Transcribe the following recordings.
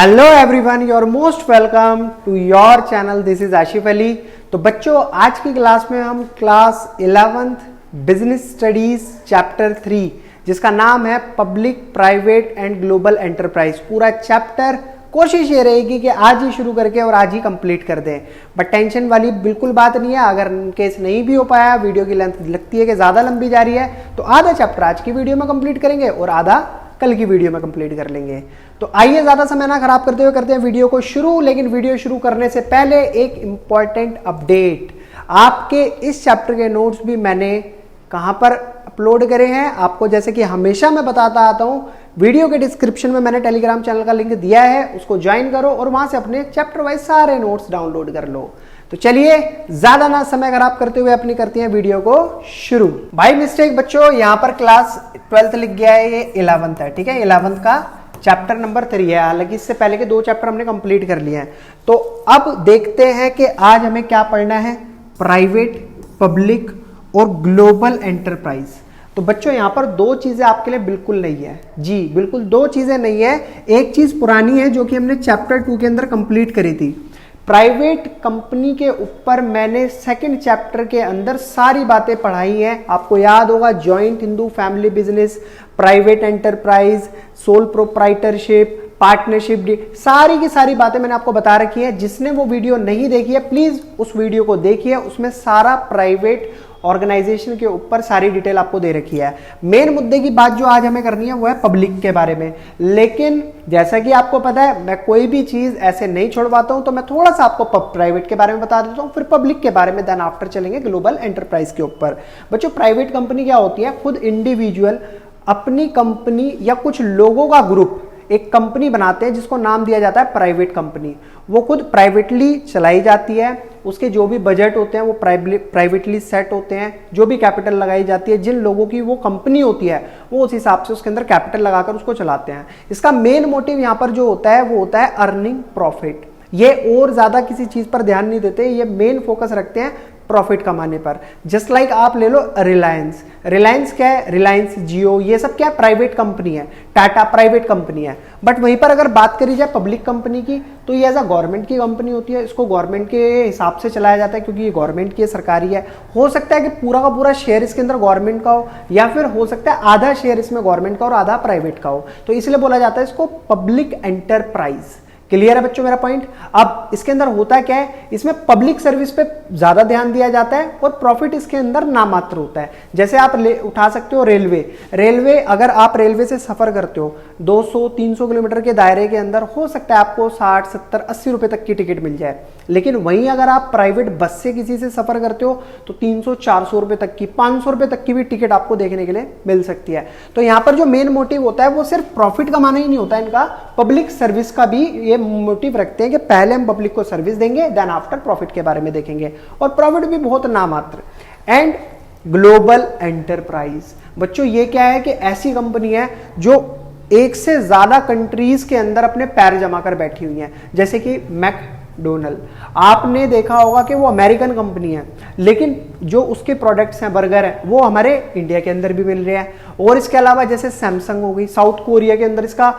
Hello everyone, you are most welcome to your channel. This is Ashif Ali. तो बच्चों, आज की क्लास में हम class 11th business studies chapter 3 जिसका नाम है public private and global enterprise, पूरा चैप्टर कोशिश ये रहेगी कि आज ही शुरू करके और आज ही कंप्लीट कर दें। बट टेंशन वाली बिल्कुल बात नहीं है। अगर केस नहीं भी हो पाया, वीडियो की लेंथ लगती है कि ज्यादा लंबी जा रही है, तो आधा चैप्टर आज की वीडियो में कंप्लीट करेंगे और आधा कल की वीडियो में कंप्लीट कर लेंगे। तो आइए ज्यादा समय ना खराब करते हुए करते हैं वीडियो को शुरू। लेकिन वीडियो शुरू करने से पहले एक इंपॉर्टेंट अपडेट, आपके इस चैप्टर के नोट्स भी मैंने कहां पर अपलोड करे हैं आपको, जैसे कि हमेशा मैं बताता आता हूं, वीडियो के डिस्क्रिप्शन में मैंने टेलीग्राम चैनल का लिंक दिया है, उसको ज्वाइन करो और वहां से अपने चैप्टर वाइज सारे नोट्स डाउनलोड कर लो। तो चलिए ज्यादा ना समय खराब करते हुए अपनी करते हैं वीडियो को शुरू। बाय मिस्टेक बच्चों, यहां पर क्लास 12th लिख गया है, ये 11th है। ठीक है, 11th का चैप्टर नंबर 3 है। हालांकि इससे पहले के 2 चैप्टर हमने कंप्लीट कर लिए हैं। तो अब देखते हैं कि आज हमें क्या पढ़ना है, प्राइवेट, पब्लिक और ग्लोबल एंटरप्राइज। तो बच्चों, यहां पर 2 चीजें आपके लिए बिल्कुल नहीं है जी, बिल्कुल 2 चीजें नहीं है। एक चीज पुरानी है जो कि हमने चैप्टर 2 के अंदर कंप्लीट करी थी। प्राइवेट कंपनी के ऊपर मैंने सेकंड चैप्टर के अंदर सारी बातें पढ़ाई हैं। आपको याद होगा, joint Hindu family business, private enterprise, sole proprietorship, partnership, सारी की सारी बातें मैंने आपको बता रखी है। जिसने वो वीडियो नहीं देखी है, प्लीज उस वीडियो को देखिए। उसमें सारा प्राइवेट ऑर्गेनाइजेशन के ऊपर सारी डिटेल आपको दे रखी है। मेन मुद्दे की बात जो आज हमें करनी है वो है पब्लिक के बारे में। लेकिन जैसा कि आपको पता है, मैं कोई भी चीज ऐसे नहीं छोड़वाता हूं, तो मैं थोड़ा सा आपको प्राइवेट के बारे में बता देता हूं, फिर पब्लिक के बारे में, देन आफ्टर चलेंगे ग्लोबल एंटरप्राइज के ऊपर। बच्चों, प्राइवेट कंपनी क्या होती है? खुद इंडिविजुअल अपनी कंपनी या कुछ लोगों का ग्रुप एक कंपनी बनाते हैं जिसको नाम दिया जाता है प्राइवेट कंपनी। वो खुद प्राइवेटली चलाई जाती है। उसके जो भी बजट होते हैं वो प्राइवेटली सेट होते हैं। जो भी कैपिटल लगाई जाती है, जिन लोगों की वो कंपनी होती है, वो उस हिसाब से उसके अंदर कैपिटल लगाकर उसको चलाते हैं। इसका मेन मोटिव यहाँ पर जो होता है वो होता है अर्निंग प्रॉफिट। ये और ज्यादा किसी चीज पर ध्यान नहीं देते, ये मेन फोकस रखते हैं प्रॉफिट कमाने पर। जस्ट लाइक आप ले लो रिलायंस। रिलायंस क्या है? रिलायंस जियो, ये सब क्या है? प्राइवेट कंपनी है। टाटा प्राइवेट कंपनी है। बट वहीं पर अगर बात करी जाए पब्लिक कंपनी की, तो ये एज अ गवर्नमेंट की कंपनी होती है। इसको गवर्नमेंट के हिसाब से चलाया जाता है क्योंकि ये गवर्नमेंट की सरकारी है। हो सकता है कि पूरा का पूरा शेयर इसके अंदर गवर्नमेंट का हो, या फिर हो सकता है आधा शेयर इसमें गवर्नमेंट का और आधा प्राइवेट का हो। तो इसलिए बोला जाता है इसको पब्लिक एंटरप्राइज। क्लियर है बच्चों मेरा पॉइंट? अब इसके अंदर होता क्या है, इसमें पब्लिक सर्विस पे ज्यादा ध्यान दिया जाता है और प्रॉफिट इसके अंदर नामात्र होता है। जैसे आप उठा सकते हो रेलवे अगर आप रेलवे से सफर करते हो 200-300 किलोमीटर के दायरे के अंदर, हो सकता है आपको 60, 70, 80 रुपए तक की टिकट मिल जाए। लेकिन वहीं अगर आप प्राइवेट बस से किसी से सफर करते हो तो 300-400 रुपए तक की, 500 रुपए तक की भी टिकट आपको देखने के लिए मिल सकती है। तो यहां पर जो मेन मोटिव होता है वो सिर्फ प्रॉफिट कमाना ही नहीं होता है, इनका पब्लिक सर्विस का भी ये मोटिव रखते हैं कि पहले हम पब्लिक को सर्विस देंगे, देन आफ्टर प्रॉफिट के बारे में देखेंगे, और प्रॉफिट भी बहुत नामात्र। एंड ग्लोबल एंटरप्राइज, बच्चों ये क्या है कि ऐसी कंपनी है जो एक से ज्यादा कंट्रीज के अंदर अपने पैर जमा कर बैठी हुई है। जैसे कि मैकडोनल्ड, आपने देखा होगा कि वो अमेरिकन कंपनी है, लेकिन जो उसके प्रोडक्ट्स हैं, बर्गर है, वो हमारे इंडिया के अंदर भी मिल रहे हैं। और इसके अलावा जैसे सैमसंग हो गई, साउथ कोरिया के अंदर इसका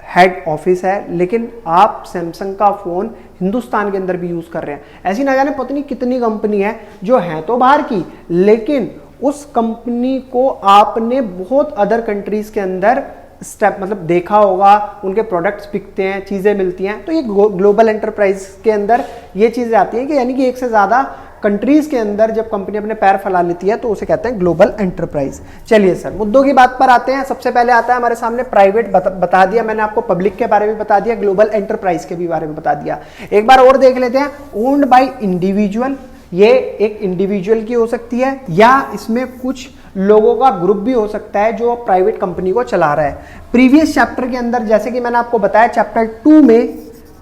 हेड ऑफिस है, लेकिन आप सैमसंग का फोन हिंदुस्तान के अंदर भी यूज कर रहे हैं। ऐसी ना जाने पता कितनी कंपनी है जो है तो बाहर की, लेकिन उस कंपनी को आपने बहुत अदर कंट्रीज के अंदर स्टेप मतलब देखा होगा, उनके प्रोडक्ट्स बिकते हैं, चीजें मिलती हैं। तो ये ग्लोबल एंटरप्राइज के अंदर ये चीजें आती हैं कि यानी कि एक से ज्यादा कंट्रीज के अंदर जब कंपनी अपने पैर फैला लेती है तो उसे कहते हैं ग्लोबल एंटरप्राइज। चलिए सर, मुद्दों की बात पर आते हैं। सबसे पहले आता है हमारे सामने प्राइवेट, बता दिया मैंने आपको, पब्लिक के बारे में बता दिया, ग्लोबल एंटरप्राइज के भी बारे में बता दिया। एक बार और देख लेते हैं। ओन्ड बाय इंडिविजुअल, ये एक इंडिविजुअल की हो सकती है या इसमें कुछ लोगों का ग्रुप भी हो सकता है जो प्राइवेट कंपनी को चला रहा है। प्रीवियस चैप्टर के अंदर जैसे कि मैंने आपको बताया, चैप्टर 2 में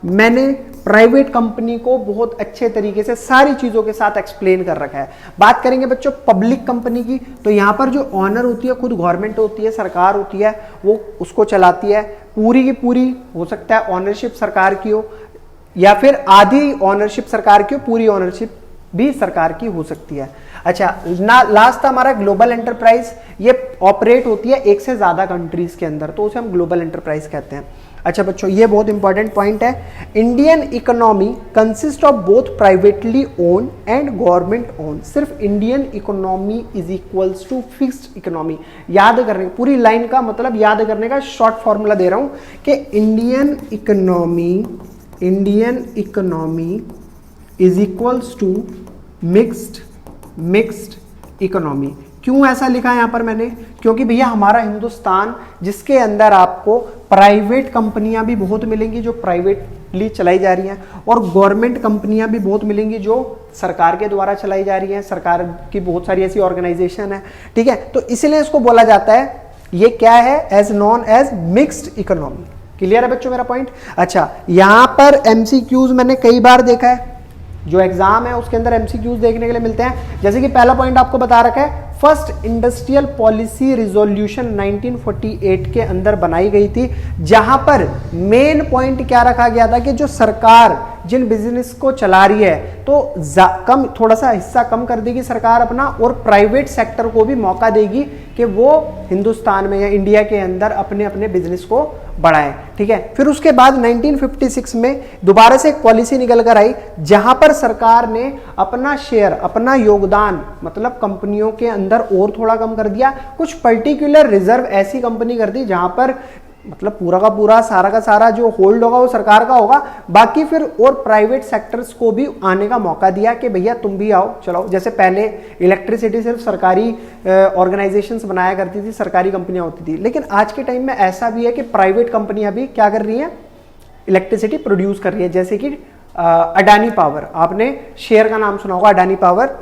मैंने प्राइवेट कंपनी को बहुत अच्छे तरीके से सारी चीजों के साथ एक्सप्लेन कर रखा है। बात करेंगे बच्चों पब्लिक कंपनी की, तो यहां पर जो ऑनर होती है खुद गवर्नमेंट होती है, सरकार होती है, वो उसको चलाती है। पूरी की पूरी हो सकता है ऑनरशिप सरकार की हो, या फिर आधी ऑनरशिप सरकार की हो, पूरी ऑनरशिप भी सरकार की हो सकती है। अच्छा, लास्ट था हमारा ग्लोबल एंटरप्राइज। ये ऑपरेट होती है एक से ज्यादा कंट्रीज के अंदर, तो उसे हम ग्लोबल एंटरप्राइज कहते हैं। अच्छा बच्चों, ये बहुत इंपॉर्टेंट पॉइंट है। Indian economy consist of both privately own and government own. सिर्फ Indian economy is equals to fixed economy. याद करने, पूरी लाइन का मतलब याद करने का शॉर्ट फॉर्मूला दे रहा हूं कि Indian economy is equals to mixed economy. क्यों ऐसा लिखा है यहां पर मैंने? क्योंकि भैया हमारा हिंदुस्तान जिसके अंदर आपको प्राइवेट कंपनियां भी बहुत मिलेंगी जो प्राइवेटली चलाई जा रही हैं, और गवर्नमेंट कंपनियां भी बहुत मिलेंगी जो सरकार के द्वारा चलाई जा रही हैं। सरकार की बहुत सारी ऐसी ऑर्गेनाइजेशन है, ठीक है। तो इसलिए इसको बोला जाता है, ये क्या है, as non as mixed economy. Clear है बच्चों मेरा पॉइंट? अच्छा, यहां पर एमसीक्यूज मैंने कई बार देखा है, जो एग्जाम है उसके अंदर एमसीक्यूज देखने के लिए मिलते हैं। जैसे कि पहला पॉइंट आपको बता रखा है, फर्स्ट इंडस्ट्रियल पॉलिसी रिजोल्यूशन 1948 के अंदर बनाई गई थी, जहां पर मेन पॉइंट क्या रखा गया था कि जो सरकार जिन बिजनेस को चला रही है तो कम, थोड़ा सा हिस्सा कम कर देगी सरकार अपना, और प्राइवेट सेक्टर को भी मौका देगी कि वो हिंदुस्तान में या इंडिया के अंदर अपने अपने बिजनेस को बढ़ाएं, ठीक है। फिर उसके बाद 1956 में दोबारा से एक पॉलिसी निकल कर आई, जहां पर सरकार ने अपना शेयर, अपना योगदान मतलब कंपनियों के अंदर और थोड़ा कम कर दिया। कुछ पर्टिकुलर रिजर्व ऐसी कंपनी कर दी जहां पर मतलब पूरा का पूरा, सारा का सारा जो होल्ड होगा वो सरकार का होगा, बाकी फिर और प्राइवेट सेक्टर्स को भी आने का मौका दिया कि भैया तुम भी आओ, चलो। जैसे पहले इलेक्ट्रिसिटी सिर्फ सरकारी ऑर्गेनाइजेशंस बनाया करती थी, सरकारी कंपनियां होती थी, लेकिन आज के टाइम में ऐसा भी है कि प्राइवेट कंपनियां भी क्या कर रही हैं, इलेक्ट्रिसिटी प्रोड्यूस कर रही है। जैसे कि अडानी पावर, आपने शेयर का नाम सुना होगा, अडानी पावर,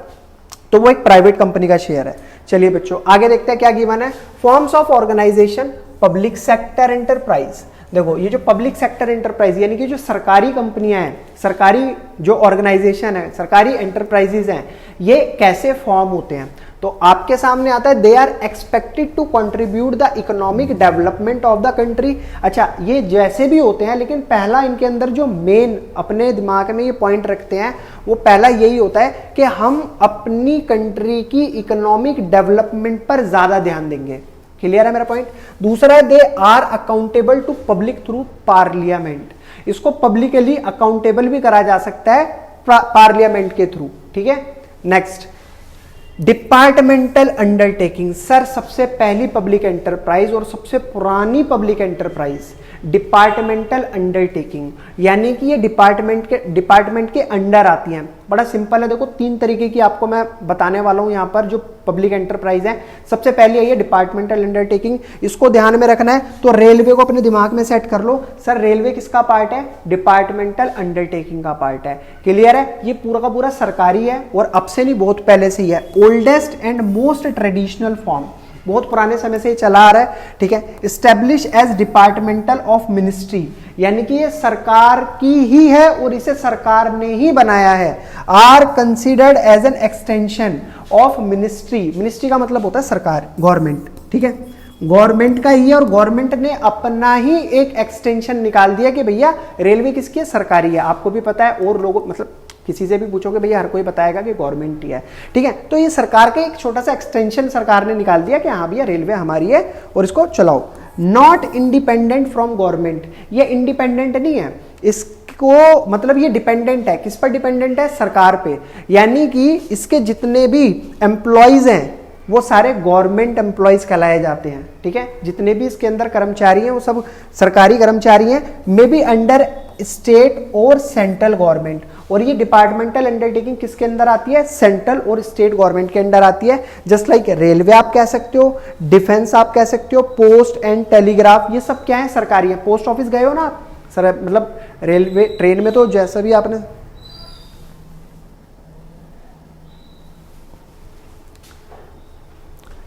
तो वो एक प्राइवेट कंपनी का शेयर है। चलिए बच्चों आगे देखते हैं क्या गिवन है। Forms of organisation, public sector enterprise. देखो ये जो पब्लिक सेक्टर एंटरप्राइज यानी कि जो सरकारी कंपनियां हैं, सरकारी जो ऑर्गेनाइजेशन है, सरकारी एंटरप्राइजेज हैं, ये कैसे फॉर्म होते हैं? तो आपके सामने आता है, they are expected to contribute the economic development of the country. अच्छा, ये जैसे भी होते हैं, लेकिन पहला इनके अंदर जो मेन अपने दिमाग में ये पॉइंट रखते हैं, वो पहला यही होता है कि हम अपनी कंट्री की इकोनॉमिक डेवलपमेंट पर ज्यादा ध्यान देंगे। क्लियर है मेरा पॉइंट? दूसरा है, they are accountable to public through parliament. इसको पब्लिकली अकाउंटेबल भी करा जा सकता है पार्लियामेंट के थ्रू, ठीक है। Next, departmental undertaking. सर सबसे पहली पब्लिक एंटरप्राइज और सबसे पुरानी पब्लिक एंटरप्राइज डिपार्टमेंटल अंडरटेकिंग, यानी कि ये डिपार्टमेंट के अंडर आती हैं। बड़ा सिंपल है, देखो 3 तरीके की आपको मैं बताने वाला हूं यहां पर जो पब्लिक एंटरप्राइज है। सबसे पहले है डिपार्टमेंटल अंडरटेकिंग, इसको ध्यान में रखना है। तो रेलवे को अपने दिमाग में सेट कर लो, सर रेलवे किसका पार्ट है? डिपार्टमेंटल अंडरटेकिंग का पार्ट है। क्लियर है? ये पूरा का पूरा सरकारी है और अब से नहीं, बहुत पहले से ही है। Oldest and most traditional form, बहुत पुराने समय से चला आ रहा है, ठीक है। Establish as departmental of ministry, यानी कि ये सरकार की ही है और इसे सरकार ने ही बनाया है। Are considered as an extension of ministry. Ministry का मतलब होता है सरकार, गवर्नमेंट, ठीक है। गवर्नमेंट का ही है और गवर्नमेंट ने अपना ही एक एक्सटेंशन निकाल दिया कि भैया रेलवे किसकी है? सरकारी है। आपको भी पता है और लोगों, मतलब किसी से भी पूछोगे भैया हर कोई बताएगा कि गवर्नमेंट ही है, ठीक है। तो ये सरकार का एक छोटा सा एक्सटेंशन सरकार ने निकाल दिया कि हाँ भैया रेलवे हमारी है और इसको चलाओ। नॉट इंडिपेंडेंट फ्रॉम गवर्नमेंट, ये इंडिपेंडेंट नहीं है, इसको मतलब ये डिपेंडेंट है। किस पर डिपेंडेंट है? सरकार पे। यानी कि इसके जितने भी एम्प्लॉयज हैं वो सारे गवर्नमेंट एम्प्लॉयज कहलाए जाते हैं, ठीक है। जितने भी इसके अंदर कर्मचारी हैं वो सब सरकारी कर्मचारी हैं, मे बी अंडर स्टेट और सेंट्रल गवर्नमेंट। और ये डिपार्टमेंटल अंडरटेकिंग किसके अंदर आती है? सेंट्रल और स्टेट गवर्नमेंट के अंदर आती है। जस्ट लाइक रेलवे आप कह सकते हो, डिफेंस आप कह सकते हो, पोस्ट एंड टेलीग्राफ, ये सब क्या है? सरकारी है। पोस्ट ऑफिस गए हो ना आप सर, मतलब रेलवे ट्रेन में तो जैसा भी आपने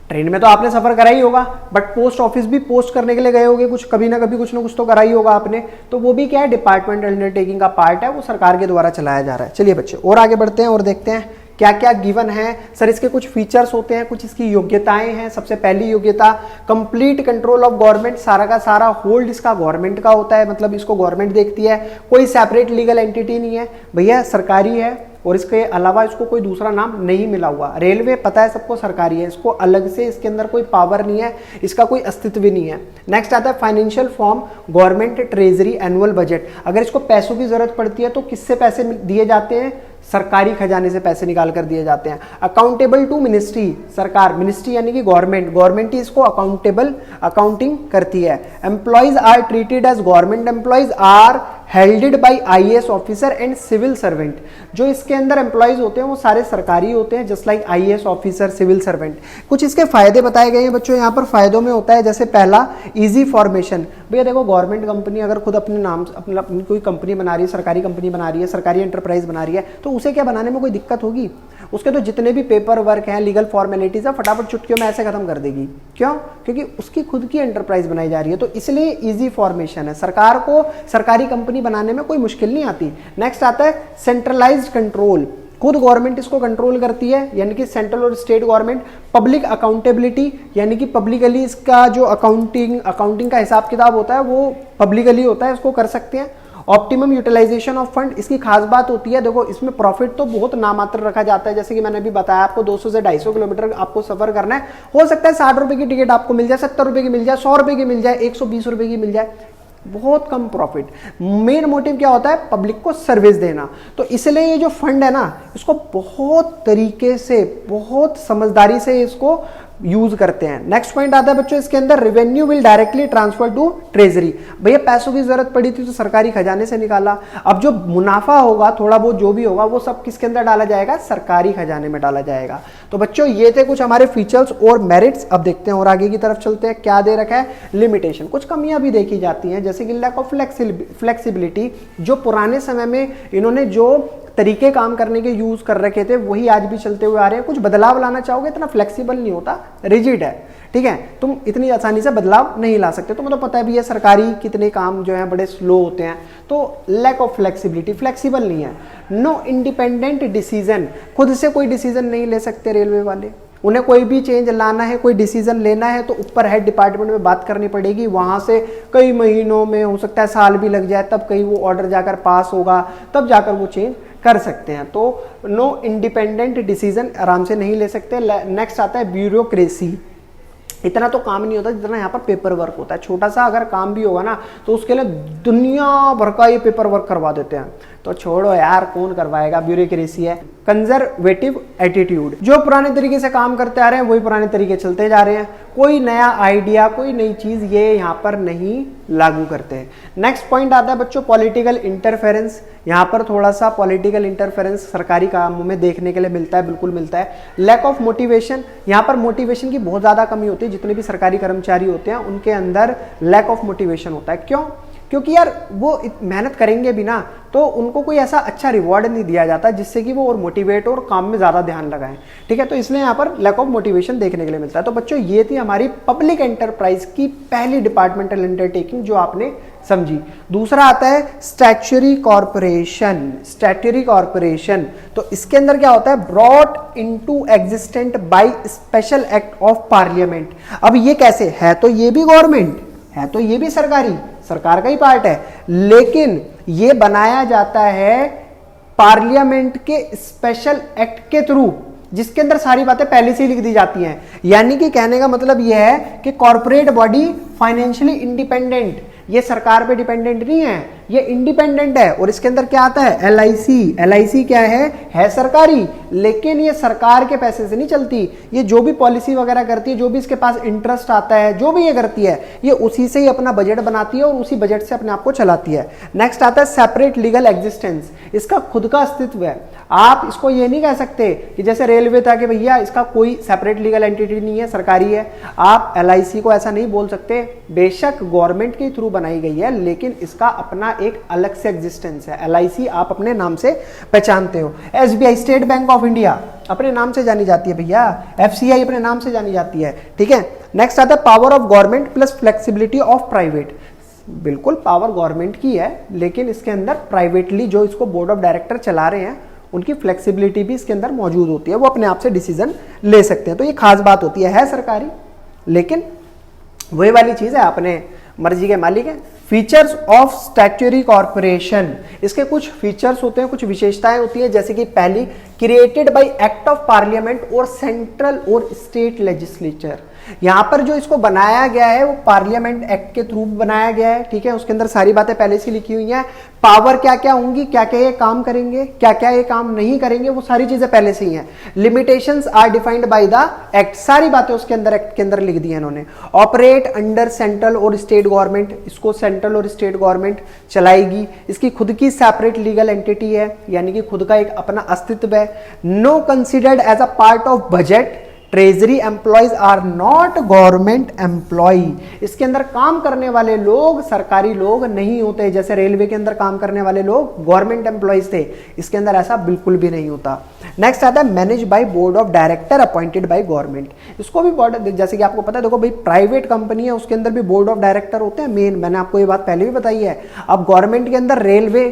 ट्रेन में तो आपने सफर करा ही होगा, बट पोस्ट ऑफिस भी पोस्ट करने के लिए गए होगे, कुछ कभी ना कभी कुछ ना कुछ तो करा ही होगा आपने। तो वो भी क्या है? डिपार्टमेंटल अंडरटेकिंग का पार्ट है, वो सरकार के द्वारा चलाया जा रहा है। चलिए बच्चे और आगे बढ़ते हैं और देखते हैं क्या क्या गिवन है। सर इसके कुछ फीचर्स होते हैं, कुछ इसकी योग्यताएं हैं। सबसे पहली योग्यता, कंप्लीट कंट्रोल ऑफ गवर्नमेंट। सारा का सारा होल्ड इसका गवर्नमेंट का होता है, मतलब इसको गवर्नमेंट देखती है, कोई सेपरेट लीगल एंटिटी नहीं है भैया, सरकारी है, और इसके अलावा इसको कोई दूसरा नाम नहीं मिला हुआ। रेलवे पता है सबको सरकारी है, इसको अलग से इसके अंदर कोई पावर नहीं है, इसका कोई अस्तित्व नहीं है। नेक्स्ट आता है financial form government treasury annual budget. अगर इसको पैसों की जरूरत पड़ती है तो किससे पैसे दिए जाते हैं? सरकारी खजाने से पैसे निकाल कर दिए जाते हैं। अकाउंटेबल टू मिनिस्ट्री, सरकार, मिनिस्ट्री यानी कि गवर्नमेंट, गवर्नमेंट ही इसको अकाउंटेबल, अकाउंटिंग करती है। Employees are treated as government employees are headed by IAS officer and civil servant. जो इसके अंदर एम्प्लॉइज होते हैं वो सारे सरकारी होते हैं, just like IAS officer, civil servant. कुछ इसके फायदे बताए गए हैं बच्चों, यहाँ पर फायदों में होता है जैसे पहला इजी फॉर्मेशन। भैया देखो गवर्नमेंट कंपनी अगर खुद अपने नाम अपनी कोई कंपनी बना रही है, सरकारी कंपनी बना रही है, सरकारी एंटरप्राइज बना रही है, तो उसे क्या बनाने में कोई दिक्कत होगी? उसके तो जितने भी पेपर वर्क हैं, लीगल फॉर्मेलिटीज है, फटाफट चुटकियों में ऐसे खत्म कर देगी। क्यों? क्योंकि उसकी खुद की एंटरप्राइज बनाई जा रही है, तो इसलिए इजी फॉर्मेशन है। सरकार को सरकारी कंपनी बनाने में कोई मुश्किल नहीं आती। नेक्स्ट आता है सेंट्रलाइज्ड कंट्रोल, खुद गवर्नमेंट इसको कंट्रोल करती है, यानी कि सेंट्रल और स्टेट गवर्नमेंट। पब्लिक अकाउंटेबिलिटी, यानी कि पब्लिकली इसका जो अकाउंटिंग का हिसाब किताब होता है वो पब्लिकली होता है, इसको कर सकते हैं। ऑप्टिमम यूटिलाइजेशन ऑफ फंड, इसकी खास बात होती है, देखो इसमें प्रॉफिट तो बहुत नामात्र रखा जाता है। जैसे कि मैंने अभी बताया आपको 200 से 250 किलोमीटर आपको सफर करना है, हो सकता है 60 रुपए की टिकट आपको मिल जाए, 70 रुपए की मिल जाए, 100 रुपए की मिल जाए, 120 रुपए की मिल जाए, बहुत कम प्रॉफिट। मेन मोटिव क्या होता है? पब्लिक को सर्विस देना। तो इसलिए ये जो फंड है ना, इसको बहुत तरीके से, बहुत समझदारी से इसको यूज करते हैं। नेक्स्ट पॉइंट आता है बच्चों इसके अंदर, revenue will directly transfer to treasury. भैया पैसों की जरूरत पड़ी थी तो सरकारी खजाने से निकाला, अब जो मुनाफा होगा, थोड़ा बहुत जो भी होगा, वो सब किसके अंदर डाला जाएगा? सरकारी खजाने में डाला जाएगा। तो बच्चों ये थे कुछ हमारे फीचर्स और मेरिट्स। अब देखते हैं और आगे की तरफ चलते हैं, क्या दे रखा है? लिमिटेशन, कुछ कमियां भी देखी जाती हैं, जैसे कि लैक ऑफ फ्लेक्सिबिलिटी। जो पुराने समय में इन्होंने जो तरीके काम करने के यूज कर रखे थे वही आज भी चलते हुए आ रहे हैं। कुछ बदलाव लाना चाहोगे, इतना फ्लेक्सिबल नहीं होता, रिजिड है, ठीक है, तुम इतनी आसानी से बदलाव नहीं ला सकते। तो मतलब पता है भी है सरकारी कितने काम जो है बड़े स्लो होते हैं, तो लैक ऑफ फ्लेक्सिबिलिटी, फ्लेक्सिबल नहीं है। नो इंडिपेंडेंट डिसीजन, खुद से कोई डिसीजन नहीं ले सकते रेलवे वाले। उन्हें कोई भी चेंज लाना है, कोई डिसीजन लेना है तो ऊपर हेड डिपार्टमेंट में बात करनी पड़ेगी, वहां से कई महीनों में, हो सकता है साल भी लग जाए, तब कहीं वो ऑर्डर जाकर पास होगा, तब जाकर वो चेंज कर सकते हैं। तो नो इंडिपेंडेंट डिसीजन आराम से नहीं ले सकते। नेक्स्ट आता है ब्यूरोक्रेसी, इतना तो काम नहीं होता जितना यहाँ पर पेपर वर्क होता है। छोटा सा अगर काम भी होगा ना तो उसके लिए दुनिया भर का ये पेपर वर्क करवा देते हैं, तो छोड़ो यार, कौन करवाएगा, ब्यूरोक्रेसी है। कंजर्वेटिव एटीट्यूड, जो पुराने तरीके से काम करते आ रहे हैं वही पुराने तरीके चलते जा रहे हैं, कोई नया आइडिया, कोई नई चीज ये यहाँ पर नहीं लागू करते हैं। नेक्स्ट पॉइंट आता है बच्चों पॉलिटिकल इंटरफेरेंस। यहाँ पर थोड़ा सा पॉलिटिकल इंटरफेरेंस सरकारी कामों में देखने के लिए मिलता है, बिल्कुल मिलता है। लैक ऑफ मोटिवेशन, यहाँ पर मोटिवेशन की बहुत ज्यादा कमी होती है। जितने भी सरकारी कर्मचारी होते हैं उनके अंदर लैक ऑफ मोटिवेशन होता है। क्यों? क्योंकि यार वो मेहनत करेंगे भी ना तो उनको कोई ऐसा अच्छा रिवॉर्ड नहीं दिया जाता जिससे कि वो और मोटिवेट और काम में ज़्यादा ध्यान लगाएं, ठीक है। तो इसलिए यहाँ पर लैक ऑफ मोटिवेशन देखने के लिए मिलता है। तो बच्चों ये थी हमारी पब्लिक एंटरप्राइज की पहली डिपार्टमेंटल अंडरटेकिंग जो आपने समझी। दूसरा आता है स्टैट्यूटरी कॉर्पोरेशन। स्टैट्यूटरी कॉर्पोरेशन तो इसके अंदर क्या होता है? Brought into existent by special act of parliament. अब ये कैसे है? तो ये भी गवर्नमेंट है, तो ये भी सरकार का ही पार्ट है, लेकिन ये बनाया जाता है पार्लियामेंट के स्पेशल एक्ट के थ्रू, जिसके अंदर सारी बातें पहले से ही लिख दी जाती हैं। यानी कि कहने का मतलब यह है कि कॉर्पोरेट बॉडी फाइनेंशियली इंडिपेंडेंट, ये सरकार पे डिपेंडेंट नहीं है, ये इंडिपेंडेंट है। और इसके अंदर क्या आता है? एलआईसी। एलआईसी क्या है सरकारी, लेकिन ये सरकार के पैसे से नहीं चलती। ये जो भी पॉलिसी वगैरह करती है, जो भी इसके पास इंटरेस्ट आता है, जो भी ये करती है, ये उसी से ही अपना बजट बनाती है और उसी बजट से अपने आप को चलाती है। नेक्स्ट आता है सेपरेट लीगल एग्जिस्टेंस। इसका खुद का अस्तित्व है। आप इसको ये नहीं कह सकते कि जैसे रेलवे था कि भैया इसका कोई सेपरेट लीगल एंटिटी नहीं है, सरकारी है। आप एलआईसी को ऐसा नहीं बोल सकते। बेशक गवर्नमेंट के थ्रू बनाई गई है, लेकिन इसका अपना एक अलग से एग्जिस्टेंस है। एलआईसी आप अपने नाम से पहचानते हो। SBI, state bank of India, अपने नाम से जानी जाती है भैया। एफसीआई अपने नाम से जानी जाती है, ठीक है। नेक्स्ट आता है power of government plus flexibility of private. बिल्कुल पावर गवर्नमेंट की है, लेकिन इसके अंदर प्राइवेटली जो इसको बोर्ड ऑफ डायरेक्टर चला रहे हैं उनकी फ्लेक्सिबिलिटी भी इसके अंदर मौजूद होती है, वो अपने आप से डिसीजन ले सकते हैं। तो ये खास बात होती है सरकारी, लेकिन वही वाली चीज है, अपने मर्जी के मालिक है, फीचर्स ऑफ स्टैट्यूटरी कॉर्पोरेशन, इसके कुछ फीचर्स होते हैं, कुछ विशेषताएं होती है, जैसे कि पहली, created by act of parliament और सेंट्रल और स्टेट लेजिस्लेचर। यहां पर जो इसको बनाया गया है वो पार्लियामेंट एक्ट के थ्रू बनाया गया है, ठीक है। उसके अंदर सारी बातें पहले से लिखी हुई हैं, पावर क्या क्या होंगी, क्या क्या ये काम करेंगे, क्या क्या ये काम नहीं करेंगे, वो सारी चीजें पहले से ही हैं। Limitations are defined by the act, सारी बातें उसके अंदर एक्ट के अंदर लिख दी है इन्होंने। ऑपरेट अंडर सेंट्रल और स्टेट गवर्नमेंट, इसको सेंट्रल और स्टेट गवर्नमेंट चलाएगी। इसकी खुद की सेपरेट लीगल एंटिटी है, यानी कि खुद का एक अपना अस्तित्व है। No considered as a part of budget, treasury employees are not government employ, इसके अंदर काम करने वाले लोग सरकारी लोग नहीं होते, जैसे रेलवे के अंदर काम करने वाले लोग गवर्नमेंट एम्प्लॉयज थे, इसके अंदर ऐसा बिल्कुल भी नहीं होता। नेक्स्ट आता है manage by board of director appointed by government, इसको भी बोर्ड, जैसे कि आपको पता है, देखो भाई प्राइवेट कंपनी है उसके अंदर भी बोर्ड ऑफ डायरेक्टर होते हैं मेन, मैंने आपको ये बात पहले भी बताई है। अब गवर्नमेंट के अंदर रेलवे,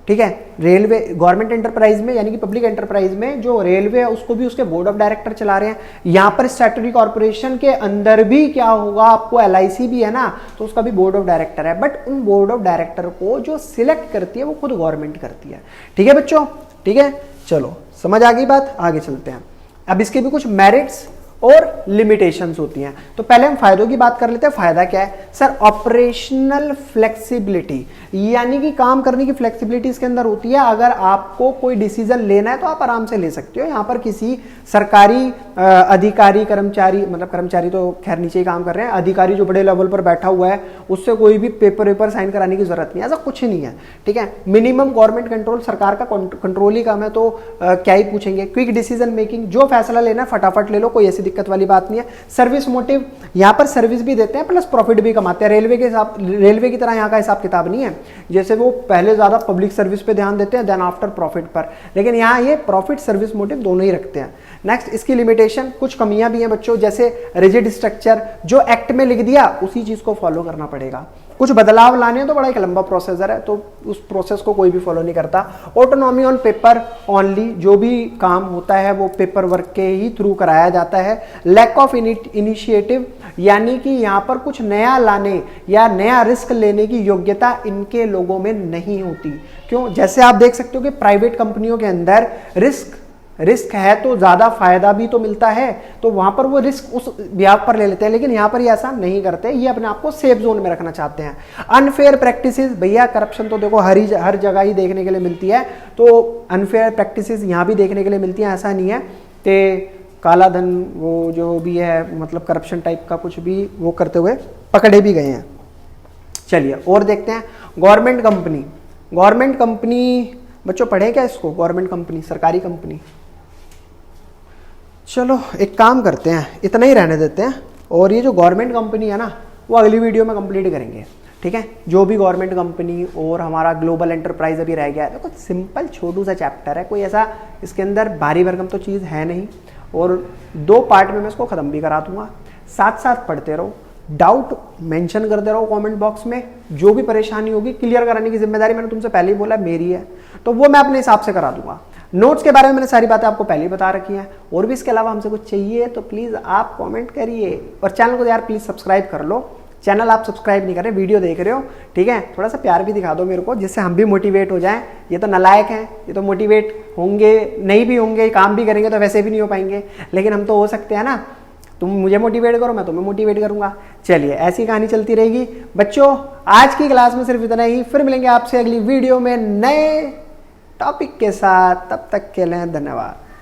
ठीक है, रेलवे गवर्नमेंट एंटरप्राइज में यानी कि पब्लिक एंटरप्राइज में जो रेलवे है उसको भी उसके बोर्ड ऑफ डायरेक्टर चला रहे हैं। यहां पर स्टैट्यूटरी कॉर्पोरेशन के अंदर भी क्या होगा, आपको एलआईसी भी है ना, तो उसका भी बोर्ड ऑफ डायरेक्टर है, बट उन बोर्ड ऑफ डायरेक्टर को जो सिलेक्ट करती है वो खुद गवर्नमेंट करती है। ठीक है बच्चों, ठीक है, चलो समझ आ गई बात, आगे चलते हैं। अब इसके भी कुछ मेरिट्स और लिमिटेशंस होती हैं, तो पहले हम फायदों की बात कर लेते हैं। फायदा क्या है सर, ऑपरेशनल फ्लेक्सिबिलिटी, यानी कि काम करने की फ्लेक्सिबिलिटी इसके अंदर होती है। अगर आपको कोई डिसीजन लेना है तो आप आराम से ले सकते हो। यहाँ पर किसी सरकारी अधिकारी, कर्मचारी, मतलब कर्मचारी तो खैर नीचे ही काम कर रहे हैं, अधिकारी जो बड़े लेवल पर बैठा हुआ है उससे कोई भी पेपर साइन कराने की जरूरत नहीं है, ऐसा कुछ नहीं है, ठीक है। मिनिमम गवर्नमेंट कंट्रोल, सरकार का कंट्रोल ही काम है, तो क्या ही पूछेंगे। क्विक डिसीजन मेकिंग, जो फैसला लेना है फटाफट ले लो, कोई ऐसी दिक्कत वाली बात नहीं है। सर्विस मोटिव, यहाँ पर सर्विस भी देते हैं प्लस प्रॉफिट भी कमाते हैं। रेलवे की तरह यहाँ का हिसाब किताब नहीं है, जैसे वो पहले ज्यादा पब्लिक सर्विस पे ध्यान देते हैं देन आफ्टर प्रॉफिट पर, लेकिन यहाँ ये प्रॉफिट सर्विस मोटिव दोनों ही रखते हैं। नेक्स्ट, इसकी लिमिटेशन, कुछ कमियां भी हैं बच्चों, जैसे रिजिड स्ट्रक्चर, जो एक्ट में लिख दिया उसी चीज को फॉलो करना पड़ेगा। कुछ बदलाव लाने हैं तो बड़ा एक लंबा प्रोसेसर है, तो उस प्रोसेस को कोई भी फॉलो नहीं करता। ऑटोनॉमी ऑन पेपर ओनली, जो भी काम होता है वो पेपर वर्क के ही थ्रू कराया जाता है। लैक ऑफ इनिशिएटिव, यानी कि यहाँ पर कुछ नया लाने या नया रिस्क लेने की योग्यता इनके लोगों में नहीं होती। क्यों? जैसे आप देख सकते हो कि प्राइवेट कंपनियों के अंदर रिस्क है तो ज्यादा फायदा भी तो मिलता है, तो वहां पर वो रिस्क उस ब्याज पर ले लेते हैं, लेकिन यहां पर ये ऐसा नहीं करते, ये अपने आप को सेफ जोन में रखना चाहते हैं। अनफेयर प्रैक्टिसेस, भैया करप्शन तो देखो हर जगह ही देखने के लिए मिलती है, तो अनफेयर प्रैक्टिसेस यहां भी देखने के लिए मिलती हैं, ऐसा नहीं है कि काला धन वो जो भी है, मतलब करप्शन टाइप का कुछ भी वो करते हुए पकड़े भी गए हैं। चलिए और देखते हैं। गवर्नमेंट कंपनी बच्चों पढ़े क्या इसको? गवर्नमेंट कंपनी, सरकारी कंपनी। चलो एक काम करते हैं, इतना ही रहने देते हैं, और ये जो गवर्नमेंट कंपनी है ना वो अगली वीडियो में कंप्लीट करेंगे, ठीक है। जो भी गवर्नमेंट कंपनी और हमारा ग्लोबल एंटरप्राइज अभी रह गया है, देखो सिंपल छोटू सा चैप्टर है, कोई ऐसा इसके अंदर भारी भरकम तो चीज़ है नहीं, और 2 पार्ट में मैं इसको ख़त्म भी करा दूंगा। साथ साथ पढ़ते रहो, डाउट मेंशन करते रहो कमेंट बॉक्स में, जो भी परेशानी होगी क्लियर कराने की जिम्मेदारी मैंने तुमसे पहले ही बोला मेरी है, तो वो मैं अपने हिसाब से करा दूंगा। नोट्स के बारे में मैंने सारी बातें आपको पहले ही बता रखी हैं, और भी इसके अलावा हमसे कुछ चाहिए तो प्लीज़ आप कमेंट करिए, और चैनल को यार प्लीज़ सब्सक्राइब कर लो। चैनल आप सब्सक्राइब नहीं कर रहे, वीडियो देख रहे हो, ठीक है, थोड़ा सा प्यार भी दिखा दो मेरे को, जिससे हम भी मोटिवेट हो जाएं। ये तो नालायक हैं, ये तो मोटिवेट होंगे नहीं भी होंगे, काम भी करेंगे तो वैसे भी नहीं हो पाएंगे, लेकिन हम तो हो सकते हैं ना। तुम मुझे मोटिवेट करो, मैं तुम्हें मोटिवेट करूंगा। चलिए ऐसी कहानी चलती रहेगी बच्चों। आज की क्लास में सिर्फ इतना ही, फिर मिलेंगे आपसे अगली वीडियो में नए टॉपिक के साथ, तब तक के लिए धन्यवाद।